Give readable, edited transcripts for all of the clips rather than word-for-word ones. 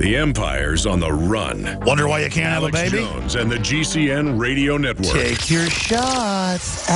The Empire's on the run. Wonder why you can't have a Alex baby? Jones and the GCN Radio Network. Take your shots.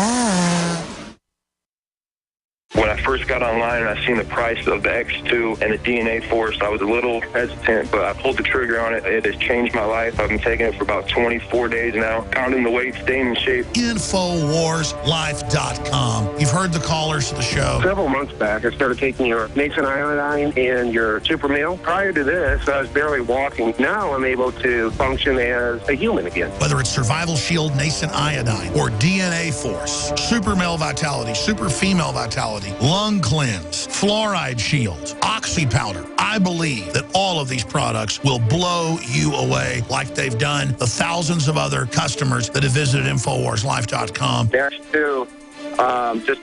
When I first got online and I seen the price of the X2 and the DNA Force, I was a little hesitant, but I pulled the trigger on it. It has changed my life. I've been taking it for about 24 days now, counting the weight, staying in shape. InfoWarsLife.com. You've heard the callers to the show. Several months back, I started taking your Nathan Iodine and your Super Meal. Prior to this, I was barely walking. Now I'm able to function as a human again. Whether it's Survival Shield, Nascent Iodine, or DNA Force, Super Male Vitality, Super Female Vitality, Lung Cleanse, Fluoride Shield, Oxy Powder. I believe that all of these products will blow you away like they've done the thousands of other customers that have visited InfoWarsLife.com. That's too.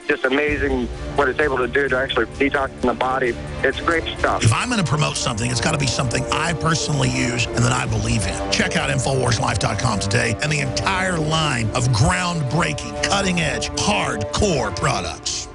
Just amazing what it's able to do to actually detox the body. It's great stuff. If I'm going to promote something, it's got to be something I personally use and that I believe in. Check out InfoWarsLife.com today and the entire line of groundbreaking, cutting-edge, hardcore products.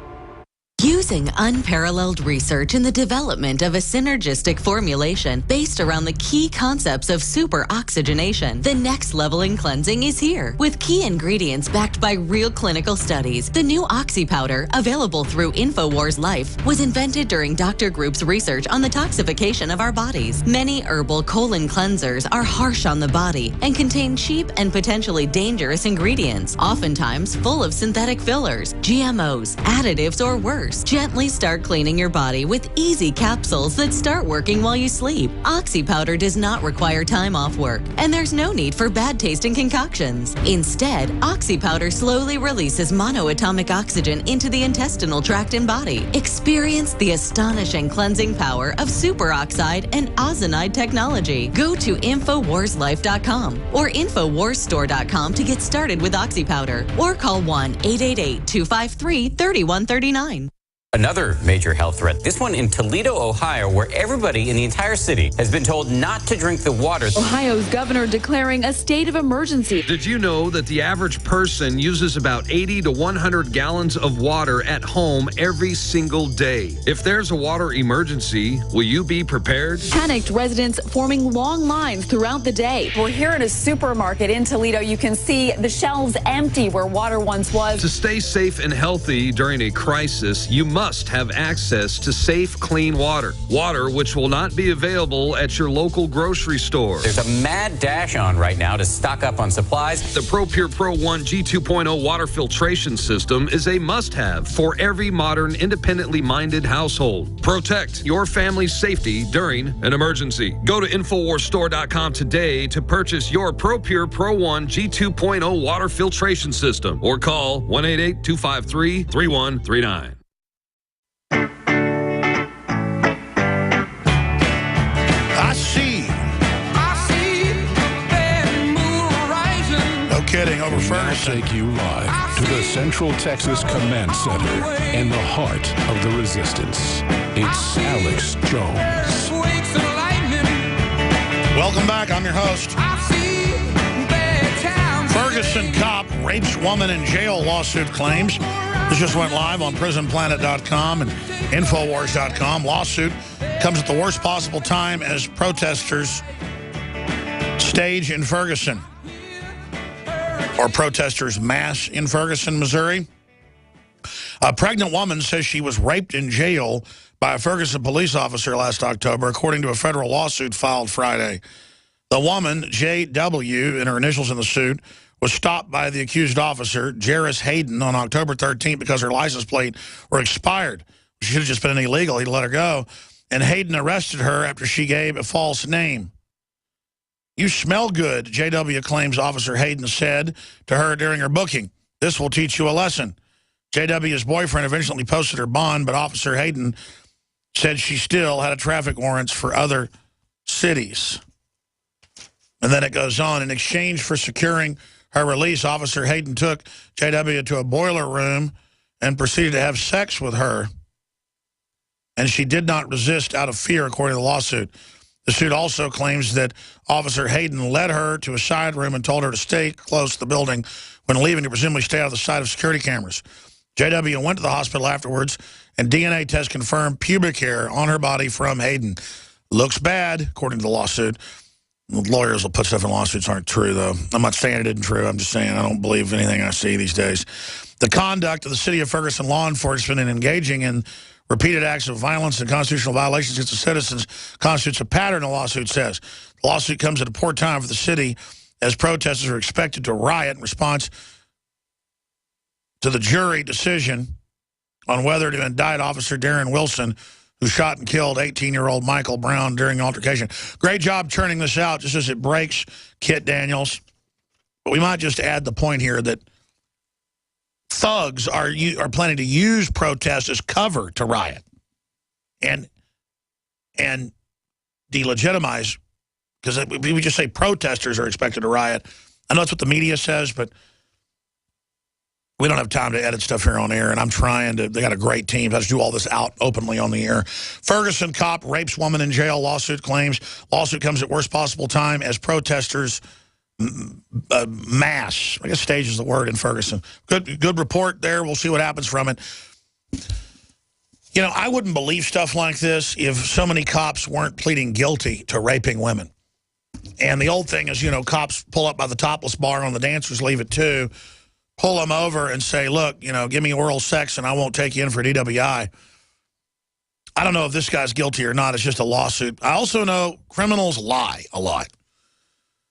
Using unparalleled research in the development of a synergistic formulation based around the key concepts of super oxygenation, the next level in cleansing is here. With key ingredients backed by real clinical studies, the new Oxy Powder, available through InfoWars Life, was invented during Dr. Group's research on the toxification of our bodies. Many herbal colon cleansers are harsh on the body and contain cheap and potentially dangerous ingredients, oftentimes full of synthetic fillers, GMOs, additives, or worse. Gently start cleaning your body with easy capsules that start working while you sleep. Oxy Powder does not require time off work, and there's no need for bad tasting concoctions. Instead, Oxy Powder slowly releases monoatomic oxygen into the intestinal tract and body. Experience the astonishing cleansing power of superoxide and ozonide technology. Go to InfoWarsLife.com or InfoWarsStore.com to get started with Oxy Powder, or call 1-888-253-3139. Another major health threat, this one in Toledo, Ohio, where everybody in the entire city has been told not to drink the water. Ohio's governor declaring a state of emergency. Did you know that the average person uses about 80 to 100 gallons of water at home every single day? If there's a water emergency, will you be prepared? Panicked residents forming long lines throughout the day. We're here at a supermarket in Toledo. You can see the shelves empty where water once was. To stay safe and healthy during a crisis, you must have access to safe, clean water. Water which will not be available at your local grocery store. There's a mad dash on right now to stock up on supplies. The ProPure Pro 1 G2.0 water filtration system is a must-have for every modern, independently minded household. Protect your family's safety during an emergency. Go to InfoWarsStore.com today to purchase your ProPure Pro 1 G2.0 water filtration system, or call 1-888-253-3139. Kidding, over Ferguson. Take you live to the Central Texas Command Center in the heart of the resistance. It's Alex Jones. Welcome back. I'm your host. Ferguson cop rapes woman in jail lawsuit claims. This just went live on PrisonPlanet.com and Infowars.com. Lawsuit comes at the worst possible time as protesters stage in Ferguson. Or protesters mass in Ferguson, Missouri. A pregnant woman says she was raped in jail by a Ferguson police officer last October, according to a federal lawsuit filed Friday. The woman, J.W., in her initials in the suit, was stopped by the accused officer, Jairus Hayden, on October 13th because her license plate were expired. She should have just been illegal. He'd let her go. And Hayden arrested her after she gave a false name. "You smell good," J.W. claims Officer Hayden said to her during her booking. "This will teach you a lesson." J.W.'s boyfriend eventually posted her bond, but Officer Hayden said she still had a traffic warrants for other cities. And then it goes on. In exchange for securing her release, Officer Hayden took J.W. to a boiler room and proceeded to have sex with her. And she did not resist out of fear, according to the lawsuit. The suit also claims that Officer Hayden led her to a side room and told her to stay close to the building when leaving, to presumably stay out of the sight of security cameras. J.W. went to the hospital afterwards, and DNA tests confirmed pubic hair on her body from Hayden. Looks bad, according to the lawsuit. Lawyers will put stuff in lawsuits aren't true, though. I'm not saying it isn't true. I'm just saying I don't believe anything I see these days. The conduct of the city of Ferguson law enforcement in engaging in repeated acts of violence and constitutional violations against the citizens constitutes a pattern, the lawsuit says. The lawsuit comes at a poor time for the city as protesters are expected to riot in response to the jury decision on whether to indict Officer Darren Wilson, who shot and killed 18-year-old Michael Brown during an altercation. Great job churning this out just as it breaks, Kit Daniels. But we might just add the point here that thugs are planning to use protests as cover to riot and delegitimize, because we just say protesters are expected to riot. I know that's what the media says, but we don't have time to edit stuff here on air, and I'm trying to. They got a great team. Let's do all this out openly on the air. Ferguson cop rapes woman in jail. Lawsuit claims. Lawsuit comes at worst possible time as protesters mass. I guess stage is the word in Ferguson. Good report there. We'll see what happens from it. You know, I wouldn't believe stuff like this if so many cops weren't pleading guilty to raping women. And the old thing is, you know, cops pull up by the topless bar on the dancers leave at 2. Pull them over and say, look, you know, give me oral sex and I won't take you in for DWI. I don't know if this guy's guilty or not. It's just a lawsuit. I also know criminals lie a lot.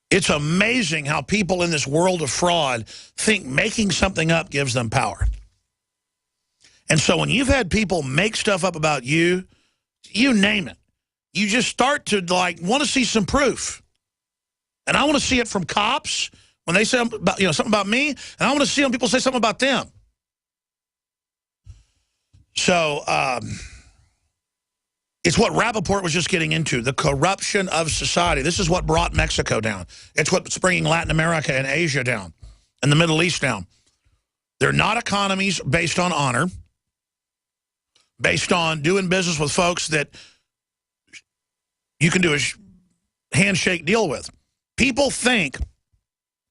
It's amazing how people in this world of fraud think making something up gives them power. And so when you've had people make stuff up about you, you name it, you just start to, like, want to see some proof. And I want to see it from cops when they say about, you know, something about me, and I want to see when people say something about them. So it's what Rappaport was just getting into, the corruption of society. This is what brought Mexico down. It's what's bringing Latin America and Asia down, and the Middle East down. They're not economies based on honor, based on doing business with folks that you can do a handshake deal with. People think,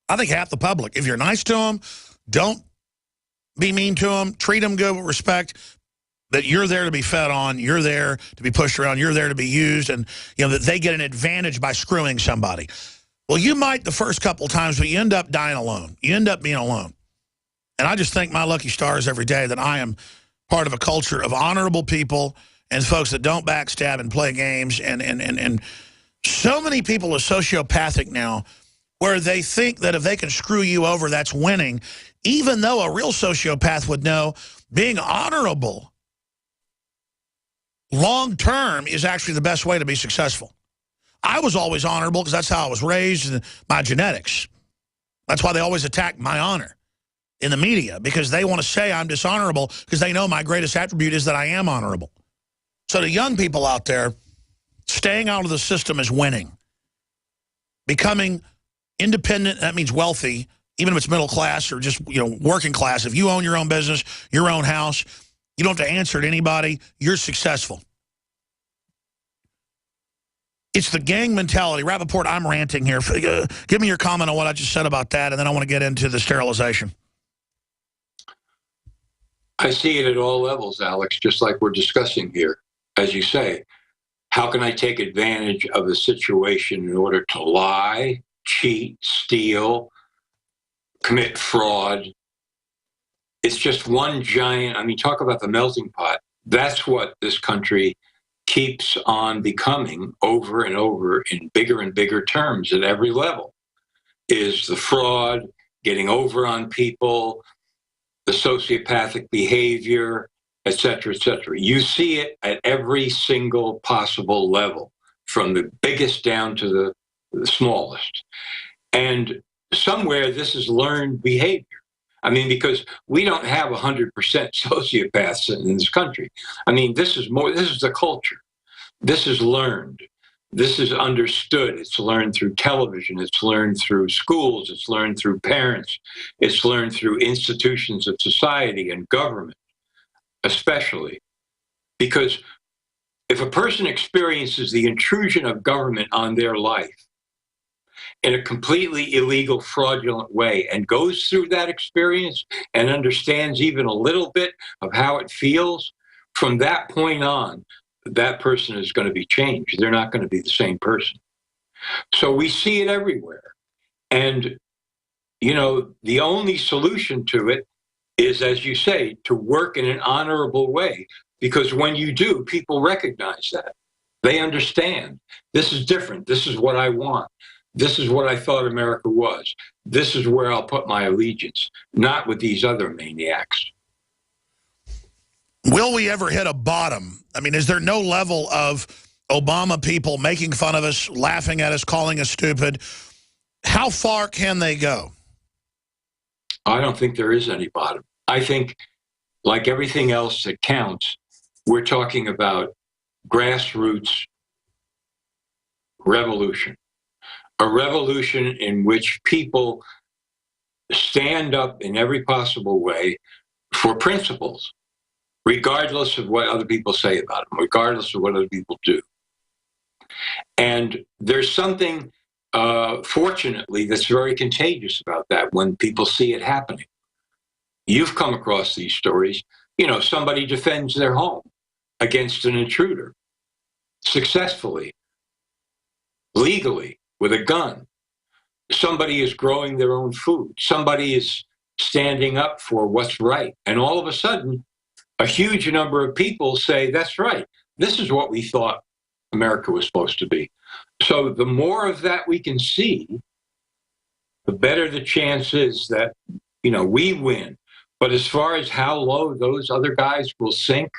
I think half the public, if you're nice to them, don't be mean to them, treat them good with respect, that you're there to be fed on, you're there to be pushed around, you're there to be used, and you know that they get an advantage by screwing somebody. Well, you might the first couple times, but you end up dying alone. You end up being alone. And I just thank my lucky stars every day that I am part of a culture of honorable people and folks that don't backstab and play games. And so many people are sociopathic now, where they think that if they can screw you over, that's winning, even though a real sociopath would know being honorable long-term is actually the best way to be successful. I was always honorable because that's how I was raised in my genetics. That's why they always attack my honor in the media, because they want to say I'm dishonorable because they know my greatest attribute is that I am honorable. So the young people out there, staying out of the system is winning. Becoming independent, that means wealthy, even if it's middle class or just, you know, working class. If you own your own business, your own house, you don't have to answer to anybody, you're successful. It's the gang mentality. Rappaport, I'm ranting here. Give me your comment on what I just said about that, and then I want to get into the sterilization. I see it at all levels, Alex, just like we're discussing here. As you say, how can I take advantage of a situation in order to lie, cheat, steal, commit fraud? It's just one giant, I mean, talk about the melting pot. That's what this country keeps on becoming over and over in bigger and bigger terms at every level, is the fraud, getting over on people, the sociopathic behavior, et cetera, et cetera. You see it at every single possible level, from the biggest down to the smallest. And somewhere this is learned behavior. I mean, because we don't have 100% sociopaths in this country. I mean, this is the culture. This is learned. This is understood. It's learned through television. It's learned through schools. It's learned through parents. It's learned through institutions of society and government, especially. Because if a person experiences the intrusion of government on their life in a completely illegal, fraudulent way, and goes through that experience and understands even a little bit of how it feels, from that point on, that person is going to be changed. They're not going to be the same person. So we see it everywhere. And, the only solution to it is, as you say, to work in an honorable way. Because when you do, people recognize that. They understand. This is different. This is what I want. This is what I thought America was. This is where I'll put my allegiance, not with these other maniacs. Will we ever hit a bottom? I mean, is there no level of Obama people making fun of us, laughing at us, calling us stupid? How far can they go? I don't think there is any bottom. I think, like everything else that counts, we're talking about grassroots revolution. A revolution in which people stand up in every possible way for principles, regardless of what other people say about them, regardless of what other people do. And there's something, fortunately, that's very contagious about that when people see it happening. You've come across these stories. Somebody defends their home against an intruder successfully, legally, with a gun. Somebody is growing their own food. Somebody is standing up for what's right. And all of a sudden, a huge number of people say, that's right. This is what we thought America was supposed to be. So the more of that we can see, the better the chance is that, we win. But as far as how low those other guys will sink,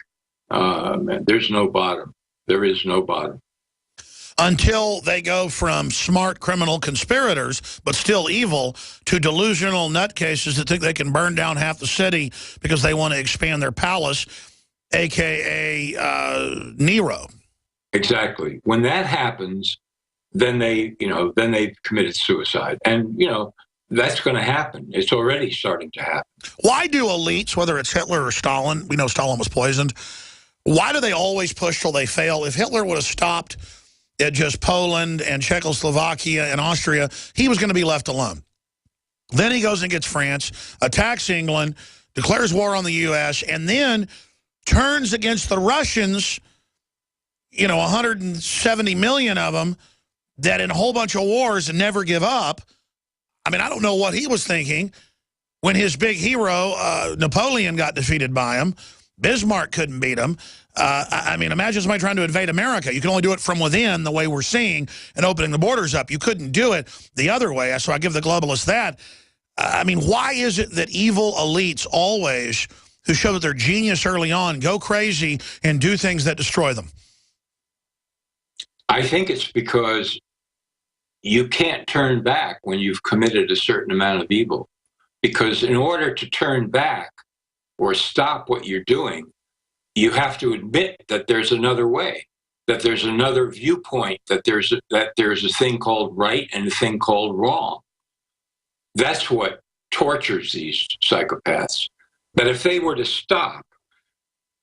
there's no bottom. There is no bottom. Until they go from smart criminal conspirators, but still evil, to delusional nutcases that think they can burn down half the city because they want to expand their palace, a.k.a. Nero. Exactly. When that happens, then they've committed suicide. And, that's going to happen. It's already starting to happen. Why do elites, whether it's Hitler or Stalin, we know Stalin was poisoned, why do they always push till they fail? If Hitler would have stopped at just Poland and Czechoslovakia and Austria, he was going to be left alone. Then he goes and gets France, attacks England, declares war on the U.S., and then turns against the Russians, 170 million of them, that in a whole bunch of wars and never give up. I mean, I don't know what he was thinking when his big hero, Napoleon, got defeated by him. Bismarck couldn't beat him. I mean, imagine somebody trying to invade America. You can only do it from within, the way we're seeing, and opening the borders up. You couldn't do it the other way, so I give the globalists that. I mean, why is it that evil elites always, who show that they're genius early on, go crazy and do things that destroy them? I think it's because you can't turn back when you've committed a certain amount of evil. Because in order to turn back or stop what you're doing, you have to admit that there's another way, that there's another viewpoint, that there's a thing called right and a thing called wrong. That's what tortures these psychopaths. That if they were to stop,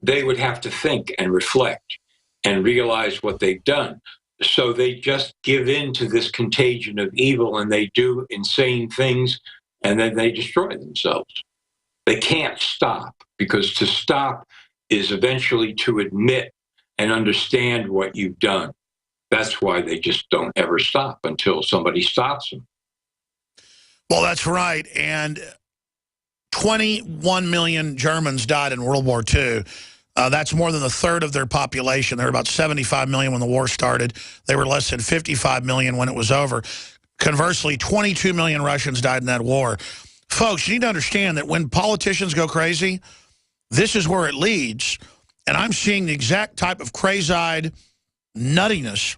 they would have to think and reflect and realize what they've done. So they just give in to this contagion of evil and they do insane things and then they destroy themselves. They can't stop, because to stop is eventually to admit and understand what you've done. That's why they just don't ever stop until somebody stops them. Well, that's right. And 21 million Germans died in World War II. That's more than a third of their population. There were about 75 million when the war started. They were less than 55 million when it was over. Conversely, 22 million Russians died in that war. Folks, you need to understand that when politicians go crazy, this is where it leads. And I'm seeing the exact type of crazy-eyed nuttiness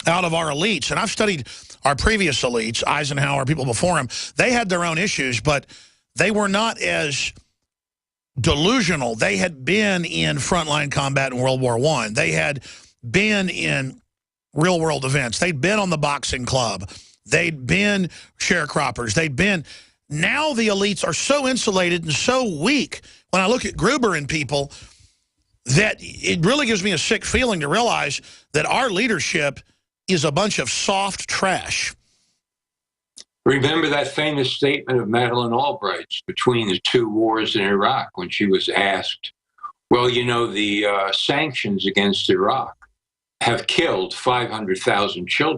out of our elites. And I've studied our previous elites, Eisenhower, people before him. They had their own issues, but they were not as delusional. They had been in frontline combat in World War I. They had been in real-world events. They'd been on the boxing club. They'd been sharecroppers. They'd been... Now the elites are so insulated and so weak, when I look at Gruber and people, that it really gives me a sick feeling to realize that our leadership is a bunch of soft trash. Remember that famous statement of Madeleine Albright's between the two wars in Iraq, when she was asked, Well, you know, the sanctions against Iraq have killed 500,000 children.